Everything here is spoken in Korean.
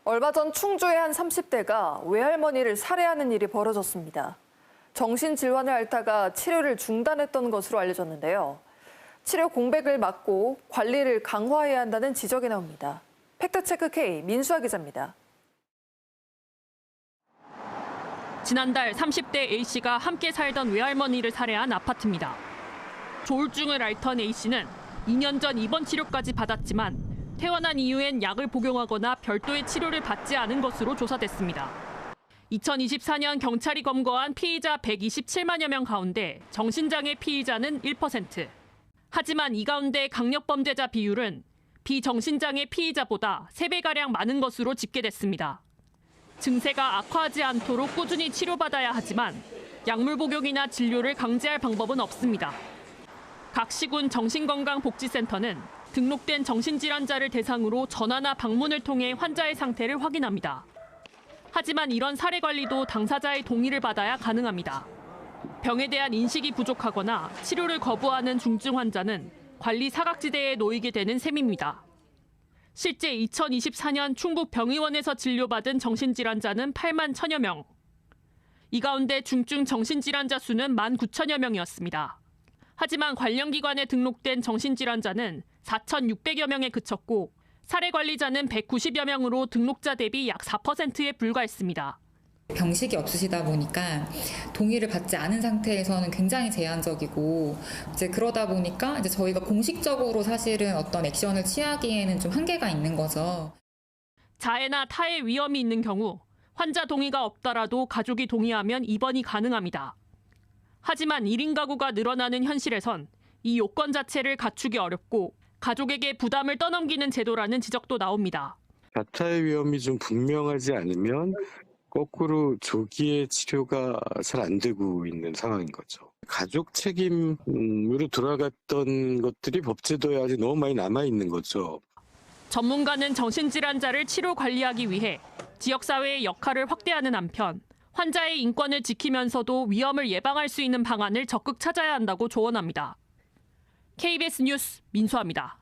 얼마 전 충주의 한 30대가 외할머니를 살해하는 일이 벌어졌습니다. 정신질환을 앓다가 치료를 중단했던 것으로 알려졌는데요. 치료 공백을 막고 관리를 강화해야 한다는 지적이 나옵니다. 팩트체크 K 민수아 기자입니다. 지난달 30대 A씨가 함께 살던 외할머니를 살해한 아파트입니다. 조울증을 앓던 A씨는 2년 전 입원 치료까지 받았지만 퇴원한 이후엔 약을 복용하거나 별도의 치료를 받지 않은 것으로 조사됐습니다. 2024년 경찰이 검거한 피의자 127만여 명 가운데 정신장애 피의자는 1%. 하지만 이 가운데 강력범죄자 비율은 비정신장애 피의자보다 3배가량 많은 것으로 집계됐습니다. 증세가 악화하지 않도록 꾸준히 치료받아야 하지만 약물 복용이나 진료를 강제할 방법은 없습니다. 각 시군 정신건강복지센터는 등록된 정신질환자를 대상으로 전화나 방문을 통해 환자의 상태를 확인합니다. 하지만 이런 사례 관리도 당사자의 동의를 받아야 가능합니다. 병에 대한 인식이 부족하거나 치료를 거부하는 중증 환자는 관리 사각지대에 놓이게 되는 셈입니다. 실제 2024년 충북 병의원에서 진료받은 정신질환자는 8만 1천여 명. 이 가운데 중증 정신질환자 수는 19,000여 명이었습니다. 하지만 관련 기관에 등록된 정신질환자는 4,600여 명에 그쳤고 사례 관리자는 190여 명으로 등록자 대비 약 4%에 불과했습니다. 병식이 없으시다 보니까 동의를 받지 않은 상태에서는 굉장히 제한적이고 그러다 보니까 저희가 공식적으로 사실은 어떤 액션을 취하기에는 좀 한계가 있는 거죠. 자해나 타해 위험이 있는 경우 환자 동의가 없더라도 가족이 동의하면 입원이 가능합니다. 하지만 1인 가구가 늘어나는 현실에선 이 요건 자체를 갖추기 어렵고 가족에게 부담을 떠넘기는 제도라는 지적도 나옵니다. 자타의 위험이 좀 분명하지 않으면 거꾸로 조기에 치료가 잘 안 되고 있는 상황인 거죠. 가족 책임으로 돌아갔던 것들이 법제도에 아직 너무 많이 남아있는 거죠. 전문가는 정신질환자를 치료 관리하기 위해 지역사회의 역할을 확대하는 한편 환자의 인권을 지키면서도 위험을 예방할 수 있는 방안을 적극 찾아야 한다고 조언합니다. KBS 뉴스 민수아입니다.